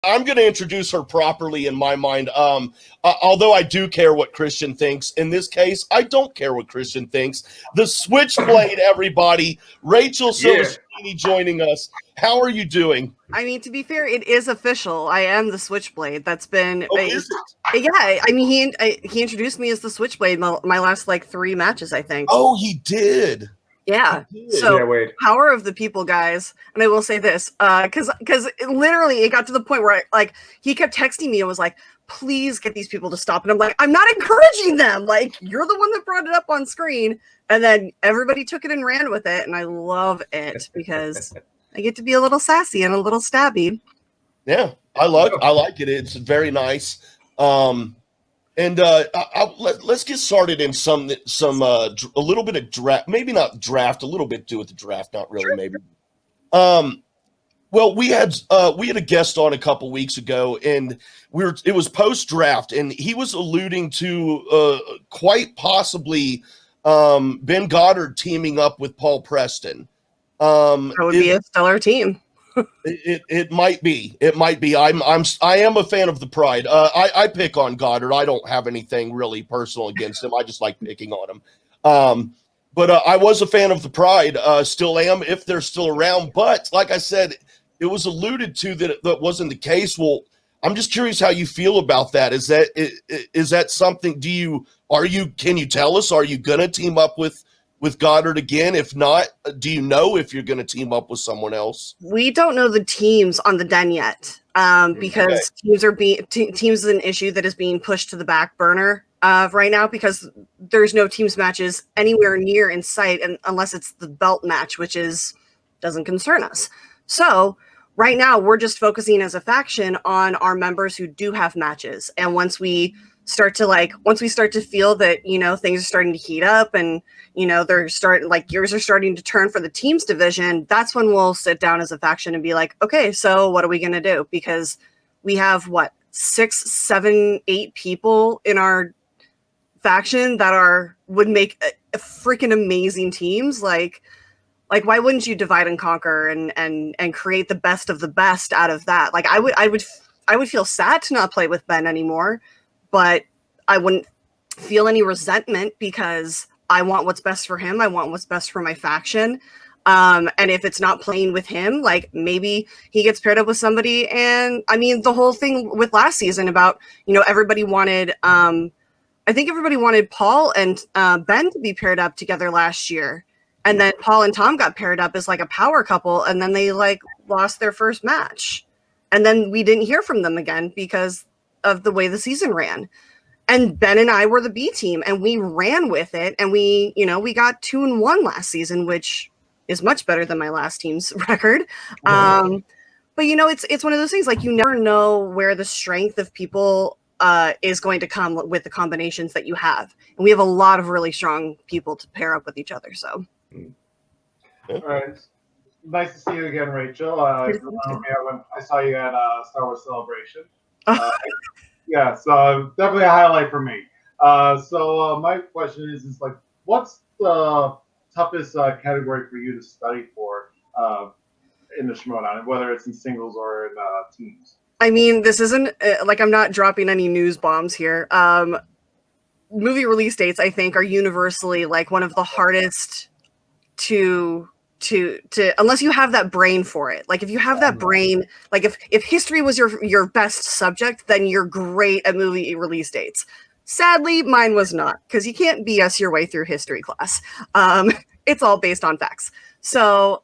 I'm going to introduce her properly in my mind. Although I do care what Christian thinks, in this case, I don't care what Christian thinks. The Switchblade, everybody. Rachel Silvestrini joining us. How are you doing? I mean, to be fair, it is official. I am the Switchblade. That's been. Oh, is it? Yeah, I mean, he introduced me as the Switchblade my last like 3 matches, I think. Oh, he did. Yeah. So power of the people, guys. And I will say this, because literally it got to the point where he kept texting me and was like, please get these people to stop. And I'm like, I'm not encouraging them. Like, you're the one that brought it up on screen. And then everybody took it and ran with it. And I love it because I get to be a little sassy and a little stabby. Yeah, I like it. It's very nice. Let's get started in a little bit of draft, maybe not draft, a little bit to do with the draft, not really, maybe. Well, we had a guest on a couple weeks ago, and it was post draft, and he was alluding to quite possibly Ben Goddard teaming up with Paul Preston. That would be a stellar team. It might be. It might be. I am a fan of the Pride. I pick on Goddard. I don't have anything really personal against him. I just like picking on him. But I was a fan of the Pride. Still am if they're still around. But like I said, it was alluded to that wasn't the case. Well, I'm just curious how you feel about that. Is that something? Can you tell us? Are you gonna team up with Goddard again? If not, do you know if you're going to team up with someone else? We don't know the teams on the den yet, because teams is an issue that is being pushed to the back burner right now because there's no teams matches anywhere near in sight, and unless it's the belt match, which doesn't concern us. So right now we're just focusing as a faction on our members who do have matches, and once we start to feel that, things are starting to heat up and, gears are starting to turn for the teams division, that's when we'll sit down as a faction and be like, okay, so what are we going to do? Because we have 6, 7, 8 people in our faction that would make a freaking amazing teams. Like why wouldn't you divide and conquer and create the best of the best out of that? Like I would feel sad to not play with Ben anymore, but I wouldn't feel any resentment because I want what's best for him. I want what's best for my faction. And if it's not playing with him, like maybe he gets paired up with somebody. And I mean, the whole thing with last season about, everybody wanted, I think everybody wanted Paul and Ben to be paired up together last year. And then Paul and Tom got paired up as like a power couple. And then they lost their first match. And then we didn't hear from them again because of the way the season ran. And Ben and I were the B team and we ran with it. And we got 2-1 last season, which is much better than my last team's record. But it's one of those things, like, you never know where the strength of people is going to come with the combinations that you have. And we have a lot of really strong people to pair up with each other. So. All right. Nice to see you again, Rachel. I saw you at Star Wars Celebration. Yeah, so definitely a highlight for me. So my question is like, what's the toughest category for you to study for in the Schmoedown, whether it's in singles or in teams? I mean, this isn't I'm not dropping any news bombs here. Movie release dates, I think, are universally one of the hardest to unless you have that brain for it. Like if you have that brain, like if history was your best subject, then you're great at movie release dates. Sadly, mine was not, because you can't BS your way through history class. It's all based on facts. So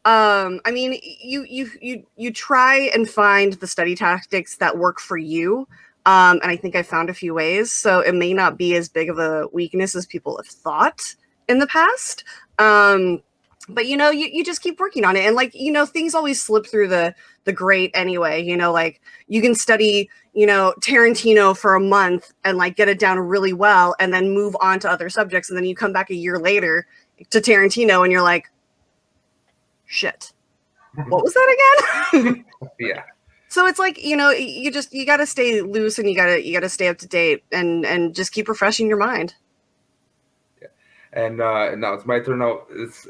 I mean, you try and find the study tactics that work for you. And I think I found a few ways. So it may not be as big of a weakness as people have thought in the past. But you just keep working on it, and things always slip through the grate anyway. You can study Tarantino for a month and get it down really well, and then move on to other subjects, and then you come back a year later to Tarantino and you're like, shit, what was that again? Yeah. So it's you got to stay loose, and you got to stay up to date, and just keep refreshing your mind. And now it's my turn. Now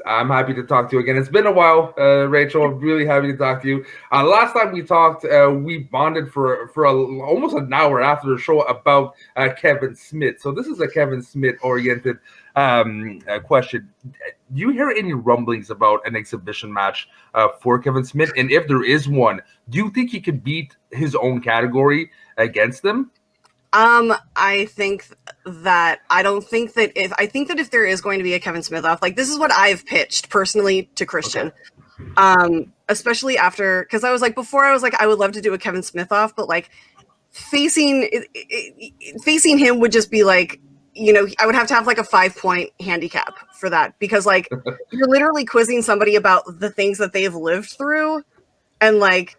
I'm happy to talk to you again. It's been a while, Rachel. I'm really happy to talk to you. Last time we talked, we bonded for almost an hour after the show about Kevin Smith. So this is a Kevin Smith oriented question. Do you hear any rumblings about an exhibition match for Kevin Smith? And if there is one, do you think he could beat his own category against them? I think that if there is going to be a Kevin Smith off, like this is what I've pitched personally to Christian. Okay. Especially after, because I was like, before I was like, I would love to do a Kevin Smith off, but like facing him would just be like, you know, I would have to have like a 5-point handicap for that, because like you're literally quizzing somebody about the things that they've lived through, and like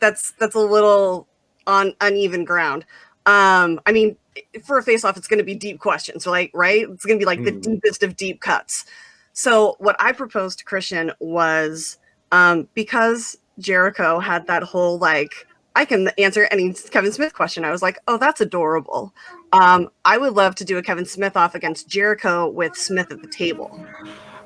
that's a little on uneven ground. I mean, for a face-off, it's going to be deep questions, so like, right? It's going to be like the deepest of deep cuts. So what I proposed to Christian was, because Jericho had that whole like, I can answer any Kevin Smith question. I was like, oh, that's adorable. I would love to do a Kevin Smith off against Jericho with Smith at the table.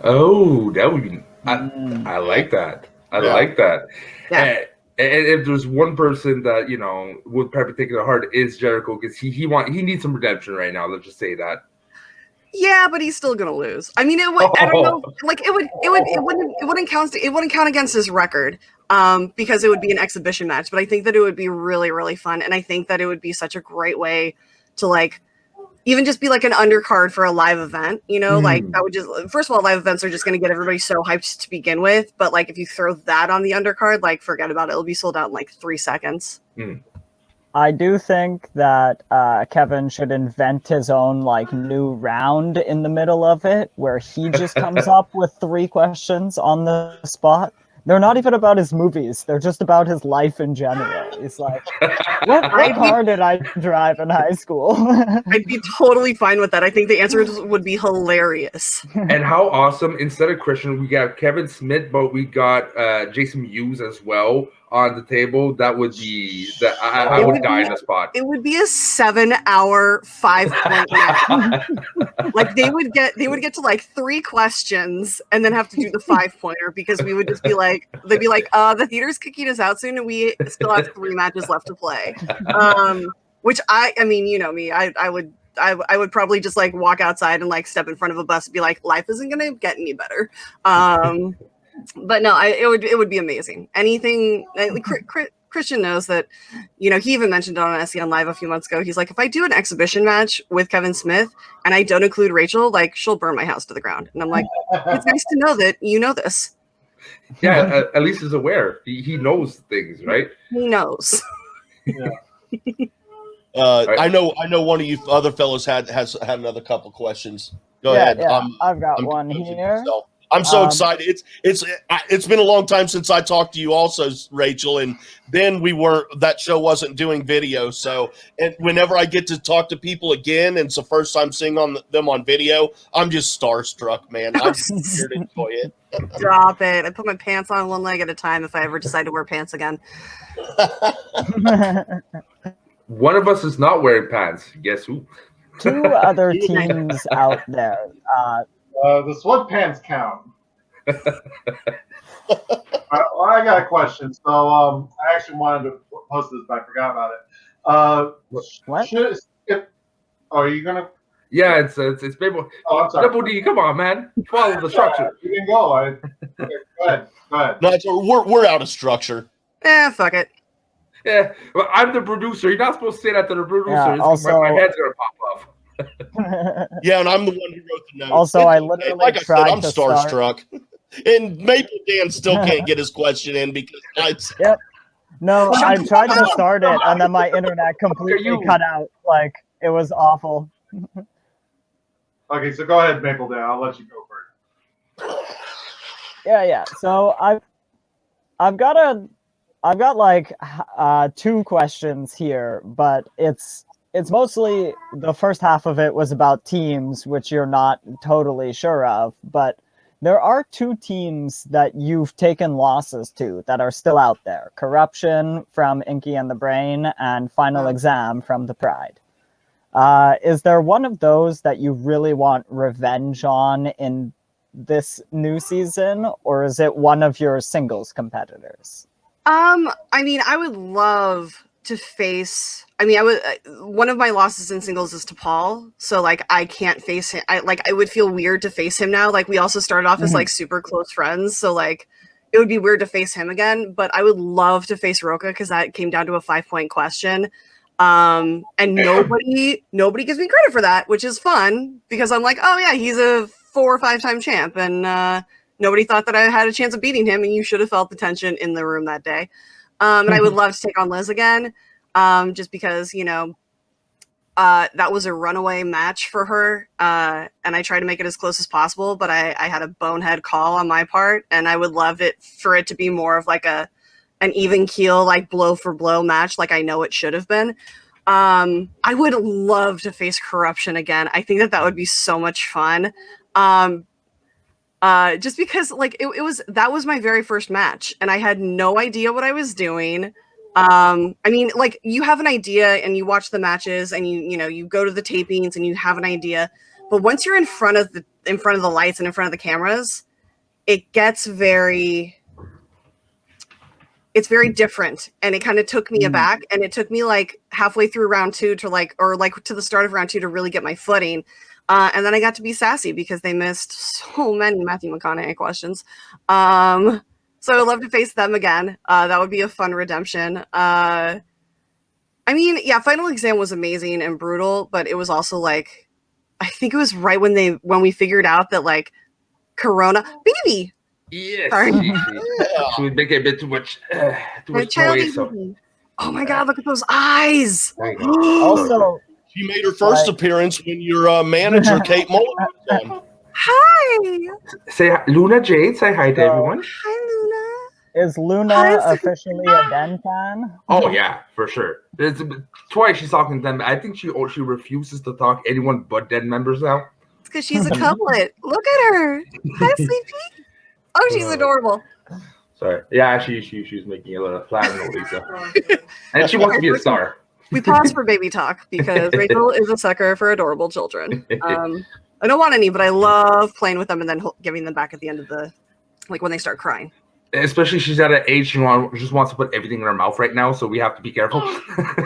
Oh, that would be. I like that. I like that. Yeah. And if there's one person that, you know, would probably take it to heart, is Jericho, because he needs some redemption right now. Let's just say that. Yeah, but he's still gonna lose. I mean, I don't know. Like it wouldn't count against his record, because it would be an exhibition match. But I think that it would be really, really fun, and I think that it would be such a great way to like even just be like an undercard for a live event, you know, like that would just, first of all, live events are just going to get everybody so hyped to begin with. But like, if you throw that on the undercard, like forget about it. It'll be sold out in like 3 seconds. I do think that Kevin should invent his own like new round in the middle of it, where he just comes up with 3 questions on the spot. They're not even about his movies. They're just about his life in general. He's like, what car did I drive in high school? I'd be totally fine with that. I think the answers would be hilarious. And how awesome, instead of Christian, we got Kevin Smith, but we got Jason Mewes as well on the table. That would be, I would die in the spot. It would be a 7-hour 5-point match. Like they would get to like 3 questions and then have to do the 5-pointer, because we would just be like, they'd be like, the theater's kicking us out soon and we still have 3 matches left to play. Which I mean, you know me, I would probably just like walk outside and like step in front of a bus and be like, life isn't gonna get any better. But no, it would be amazing. Anything. Christian knows that, you know, he even mentioned it on SEN Live a few months ago. He's like, if I do an exhibition match with Kevin Smith and I don't include Rachel, like she'll burn my house to the ground. And I'm like, it's nice to know that you know this. Yeah, at least he's aware. He knows things, right? He knows. Yeah. Right. I know one of you other fellows has had another couple questions. Go ahead. Yeah, I've got one here. I'm so excited. It's been a long time since I talked to you also, Rachel, and then that show wasn't doing video. So, and whenever I get to talk to people again, and it's the first time seeing them on video, I'm just starstruck, man. I'm here to enjoy it. Drop it. I put my pants on one leg at a time if I ever decide to wear pants again. One of us is not wearing pants. Guess who? 2 other teams out there. The sweatpants count. I got a question. So I actually wanted to post this, but I forgot about it. What? Are you gonna? Yeah, it's Babel. Oh, I'm sorry. Double D, come on, man. Follow the structure. You can go. Okay, go ahead. No, we're out of structure. Fuck it. Yeah, well, I'm the producer. You're not supposed to say that to the producer. Yeah, also, my head's gonna pop off. Yeah, and I'm the one who wrote the notes. Also, I literally like I said, I'm to starstruck. And Maple Dan still can't get his question in because Yep. No, I tried to start it, and then my internet completely cut out. Like, it was awful. Okay, so go ahead, Maple Dan. I'll let you go first. Yeah. So I've got like 2 questions here, but it's mostly the first half of it was about teams, which you're not totally sure of, but there are 2 teams that you've taken losses to that are still out there. Corruption from Inky and the Brain and Final Exam from the Pride. Is there one of those that you really want revenge on in this new season, or is it one of your singles competitors? I mean, I would love to face. I mean, I would. One of my losses in singles is to Paul, so like I can't face him. I would feel weird to face him now. Like we also started off as like super close friends, so like it would be weird to face him again. But I would love to face Roka because that came down to a 5-point question. And nobody gives me credit for that, which is fun because I'm like, oh yeah, he's a 4 or 5 time champ, and nobody thought that I had a chance of beating him, and you should have felt the tension in the room that day. And I would love to take on Liz again, just because, you know, that was a runaway match for her, and I tried to make it as close as possible, but I had a bonehead call on my part, and I would love it for it to be more of like an even keel, like blow for blow match, like I know it should have been. I would love to face Corruption again. I think that would be so much fun. Just because like that was my very first match and I had no idea what I was doing. I mean, like you have an idea and you watch the matches and you go to the tapings and you have an idea, but once you're in front of the lights and in front of the cameras, it's very different, and it kind of took me aback, and it took me like halfway through round 2 to to the start of round 2 to really get my footing. And then I got to be sassy because they missed so many Matthew McConaughey questions. So I would love to face them again. That would be a fun redemption. I mean, yeah, Final Exam was amazing and brutal, but it was also like, I think it was right when we figured out that like Corona, baby. Yes, Sorry. she would make a bit too much noise. So. Oh my God, look at those eyes. Also, she made her first appearance when your manager, Kate Muller, was on. Hi. Say hi, Luna Jade. Say hi to everyone. Hi, is Luna officially a Den fan? Oh yeah, for sure. It's twice she's talking to them. I think she refuses to talk anyone but Den members now. It's because she's a couplet. Look at her. Hi, Sleepy. Oh, she's adorable. Sorry. Yeah, she's making a little flat Lisa. And she wants to be a star. We pause for baby talk because Rachel is a sucker for adorable children. I don't want any, but I love playing with them and then giving them back at the end of when they start crying. Especially she's at an age she just wants to put everything in her mouth right now, so we have to be careful.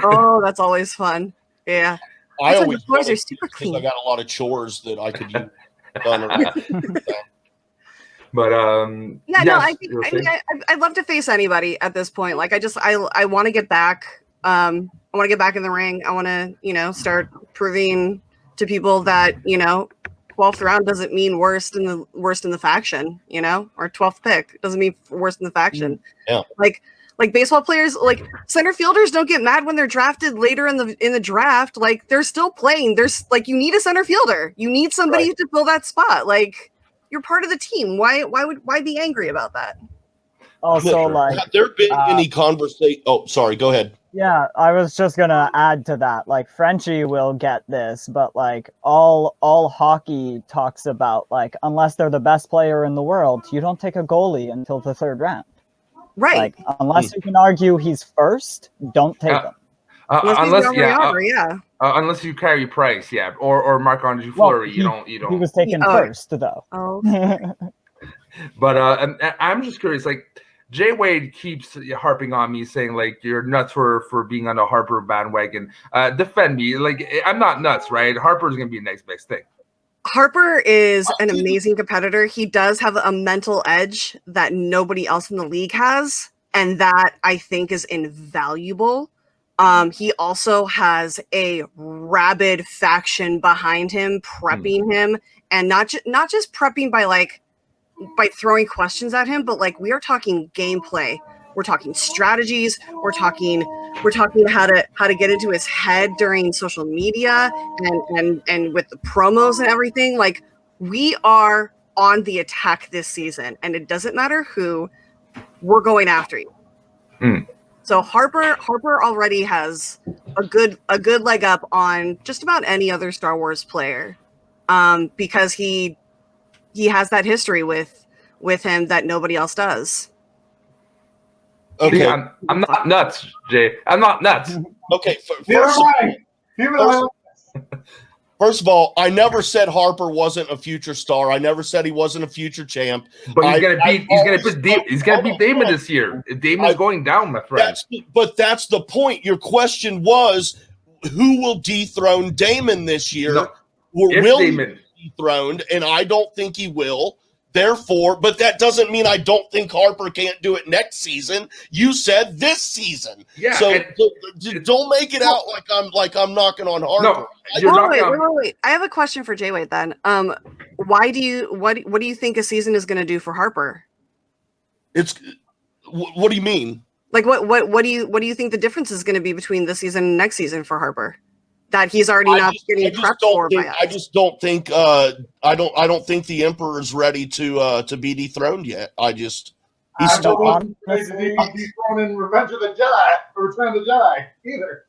Oh, that's always fun. Yeah. I always floors are super clean. I got a lot of chores that I could use done. But yeah, yes, no, I think I'd love to face anybody at this point. Like I want to get back. I want to get back in the ring. I want to, start proving to people that, 12th round doesn't mean worst in the faction, or 12th pick doesn't mean worst in the faction. Yeah. Like baseball players, like center fielders don't get mad when they're drafted later in the draft. Like they're still playing. There's like, you need a center fielder. You need somebody to fill that spot. Like you're part of the team. Why be angry about that? Also, like, have there been any conversation? Oh, sorry. Go ahead. Yeah, I was just gonna add to that. Like, Frenchie will get this, but like all hockey talks about, like, unless they're the best player in the world, you don't take a goalie until the 3rd round. Right. Like, unless you can argue he's first, don't take him. Unless you carry Price, yeah, or Marc-Andre Fleury, you don't. He was taken first, though. Oh. But I'm just curious, like. Jay Wade keeps harping on me, saying like you're nuts for being on a Harper bandwagon. Defend me, like I'm not nuts, right? Harper's gonna be the next best thing. Harper is an amazing competitor. He does have a mental edge that nobody else in the league has, and that I think is invaluable. He also has a rabid faction behind him, prepping him, and not just prepping by throwing questions at him, but like we are talking gameplay, we're talking strategies, we're talking how to get into his head during social media and with the promos and everything. Like we are on the attack this season, and it doesn't matter who, we're going after you. So Harper already has a good leg up on just about any other Star Wars player, because he has that history with him that nobody else does. Okay. I'm not nuts, Jay. I'm not nuts. Okay. First of all, I never said Harper wasn't a future star. I never said he wasn't a future champ. But he's gonna beat Damon this year. If Damon's going down, my friend. But that's the point. Your question was, who will dethrone Damon this year? No, Will Damon he be dethroned? And I don't think he will. Therefore, but that doesn't mean I don't think Harper can't do it next season. You said this season. Yeah. So don't make it out like I'm knocking on Harper. No, wait. I have a question for Jay Wade then. What do you think a season is going to do for Harper? What do you mean? Like what do you think the difference is going to be between this season and next season for Harper? That he's already not getting prepped for by us. I just don't think I don't think the Emperor is ready to be dethroned yet. He's still ready to be dethroned in Revenge of the Jedi or Return of the Jedi either.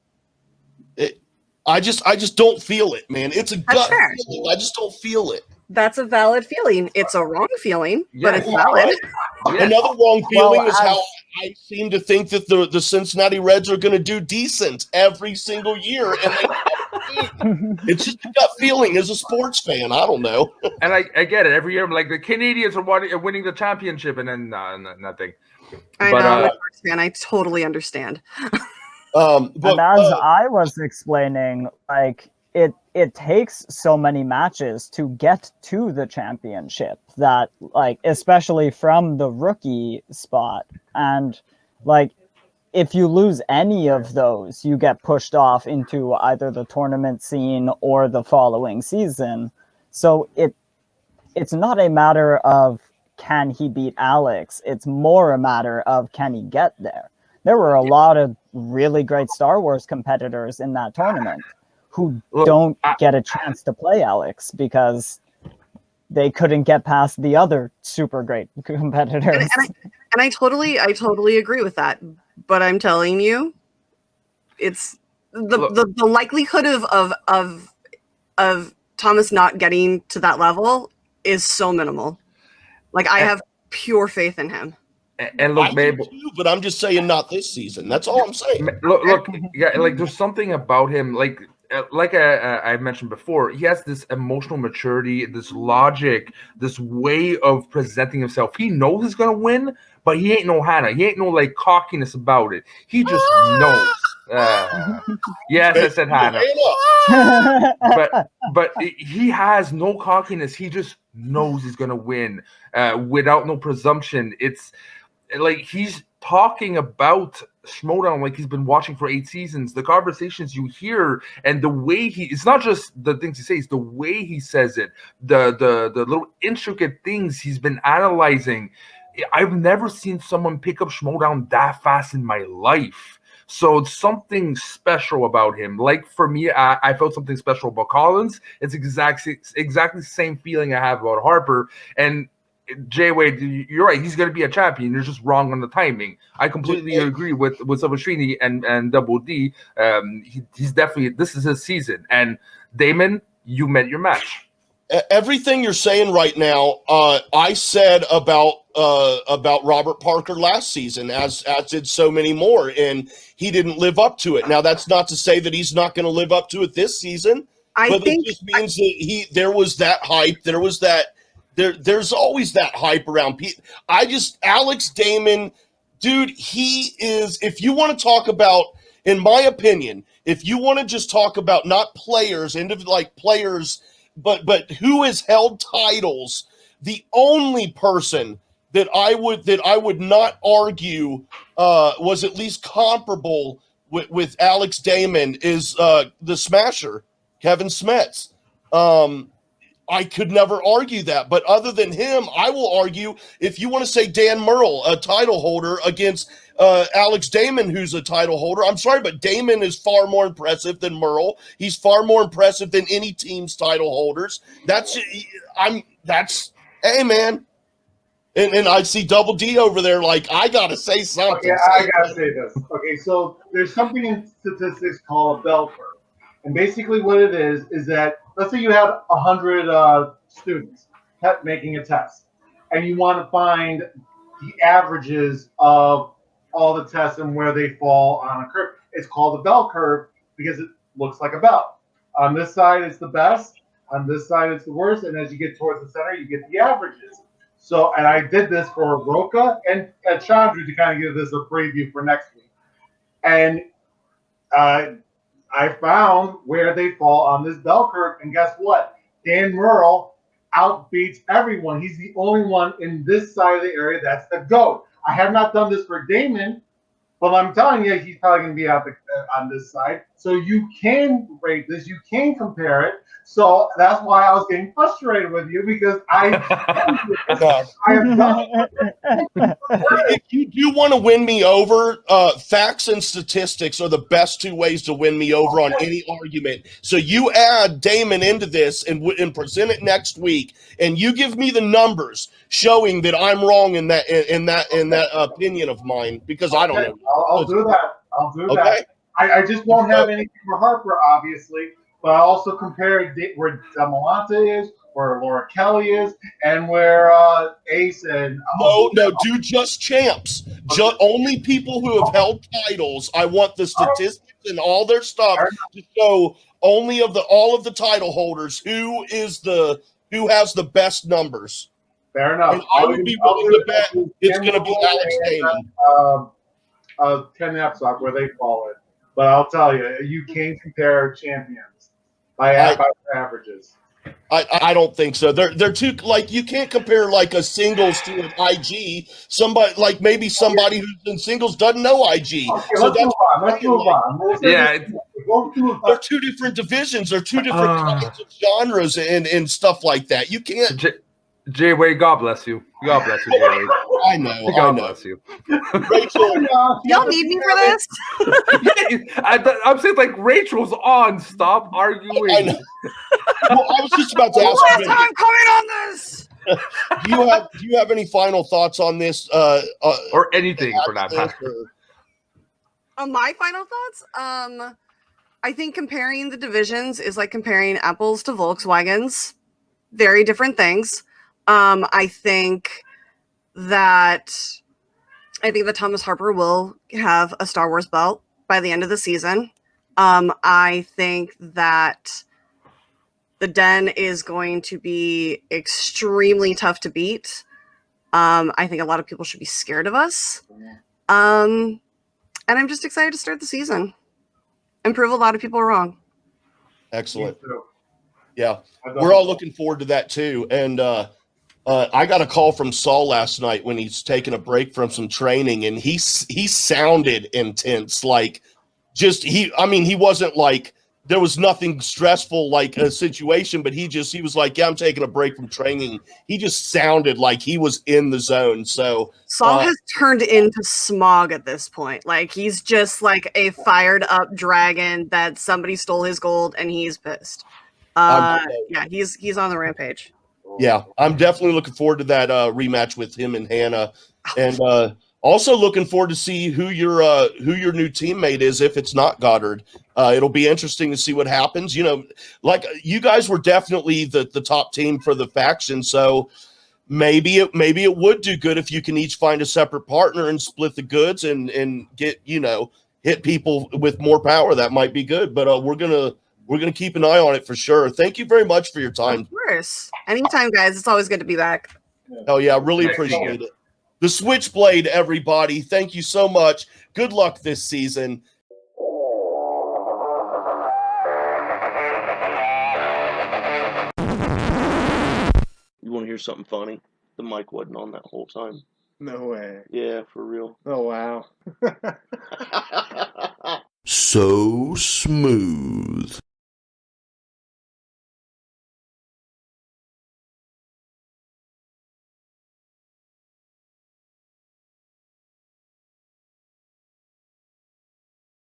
I just don't feel it, man. It's a gut feeling. I just don't feel it. That's a valid feeling. It's a wrong feeling, but it's valid. Another wrong feeling is how I seem to think that the Cincinnati Reds are going to do decent every single year, and it's just a gut feeling as a sports fan. I don't know. And I get it. Every year, I'm like, the Canadians are winning the championship, and then nothing. I know, I'm a sports fan. I totally understand. And as I was explaining, like it takes so many matches to get to the championship that, like, especially from the rookie spot, and like if you lose any of those, you get pushed off into either the tournament scene or the following season. So it's not a matter of can he beat Alex, it's more a matter of can he get there. There were a lot of really great Star Wars competitors in that tournament who don't get a chance to play Alex because they couldn't get past the other super great competitors. And I totally agree with that. But I'm telling you, it's the likelihood of Thomas not getting to that level is so minimal. Like, I have pure faith in him. And look, Mabel, but I'm just saying not this season. That's all I'm saying. Look, yeah, like there's something about him, like I mentioned before, he has this emotional maturity, this logic, this way of presenting himself. He knows he's gonna win, but he ain't no Hannah. He ain't no like cockiness about it. He just knows. Yes, I said Hannah. but he has no cockiness. He just knows he's gonna win without no presumption. It's like he's talking about Schmoedown like he's been watching for 8 seasons. The conversations you hear and the way it's not just the things he says, the way he says it, the little intricate things he's been analyzing. I've never seen someone pick up Schmoedown that fast in my life. So it's something special about him. Like for me, I felt something special about Collins. It's exactly the same feeling I have about Harper. And Jay Wade, you're right. He's going to be a champion. You're just wrong on the timing. I completely agree with Silvestrini and Double D. He's definitely, this is his season. And Damon, you met your match. Everything you're saying right now, I said about Robert Parker last season, as did so many more, and he didn't live up to it. Now, that's not to say that he's not going to live up to it this season, but it just means that there was that hype. There was that. There's always that hype around Pete. Alex Damon, dude, he is, if you want to talk about, in my opinion, if you want to just talk about not players, players, but who has held titles, the only person that I would not argue was at least comparable with Alex Damon is the Smasher, Kevin Smets. I could never argue that. But other than him, I will argue, if you want to say Dan Murrell, a title holder, against Alex Damon, who's a title holder, I'm sorry, but Damon is far more impressive than Murrell. He's far more impressive than any team's title holders. Hey, man. And I see Double D over there like, I got to say something. Okay, I got to say this. Okay, so there's something in statistics called a bell curve. And basically what it is that, let's say you have 100 students making a test, and you want to find the averages of all the tests and where they fall on a curve. It's called a bell curve because it looks like a bell. On this side, it's the best. On this side, it's the worst. And as you get towards the center, you get the averages. So, and I did this for Roca and Chandra to kind of give this a preview for next week. And I found where they fall on this bell curve. And guess what? Dan Murrell outbeats everyone. He's the only one in this side of the area that's the GOAT. I have not done this for Damon, but I'm telling you, he's probably going to be out on this side. So you can rate this. You can compare it. So that's why I was getting frustrated with you, because I have done it. If you do want to win me over, facts and statistics are the best two ways to win me over on any argument. So you add Damon into this and present it next week, and you give me the numbers showing that I'm wrong in that opinion of mine, because I don't know. I'll do that. I'll do that. I just won't have anything for Harper, obviously, but I also compare where Demalanta is, where Laura Kelly is, and where Ace and No, do just champs. Only people who have held titles. I want the statistics and all their stuff to show only of all of the title holders who has the best numbers. Fair enough. And I would be willing to bet it's going to be Alex Damon. Ken Epsock, where they fall in. But I'll tell you, you can't compare champions by averages. I don't think so. They're too, like, you can't compare like a singles to an IG. Somebody like maybe somebody who's in singles doesn't know IG. Okay, so let's move on. They're two different divisions. They're two different kinds of genres and stuff like that. You can't. Jay Wade, God bless you. God bless you, Jay Wade. I know. God bless you. Rachel, y'all need me for this? I'm saying, like, Rachel's on. Stop arguing. I know. Well, I was just about to ask Last you. time coming on this. Do you have any final thoughts on this? Or anything for that matter. My final thoughts? I think comparing the divisions is like comparing apples to Volkswagens. Very different things. I think that Thomas Harper will have a Star Wars belt by the end of the season. I think that the Den is going to be extremely tough to beat. I think a lot of people should be scared of us. And I'm just excited to start the season and prove a lot of people wrong. Excellent. Yeah, we're all looking forward to that too. And I got a call from Saul last night when he's taking a break from some training, and he sounded intense. Like, he wasn't like, there was nothing stressful like a situation, but he was like, yeah, I'm taking a break from training. He just sounded like he was in the zone. So Saul has turned into Smog at this point. Like, he's just like a fired up dragon that somebody stole his gold and he's pissed. Yeah, he's on the rampage. Yeah, I'm definitely looking forward to that rematch with him and Hannah, and also looking forward to see who your new teammate is if it's not Goddard. It'll be interesting to see what happens. You know, like, you guys were definitely the top team for the faction, so maybe it would do good if you can each find a separate partner and split the goods and get, hit people with more power. That might be good, but we're gonna keep an eye on it for sure. Thank you very much for your time. Of course. Anytime, guys. It's always good to be back. Oh, yeah. I really appreciate it. The Switchblade, everybody. Thank you so much. Good luck this season. You want to hear something funny? The mic wasn't on that whole time. No way. Yeah, for real. Oh, wow. So smooth.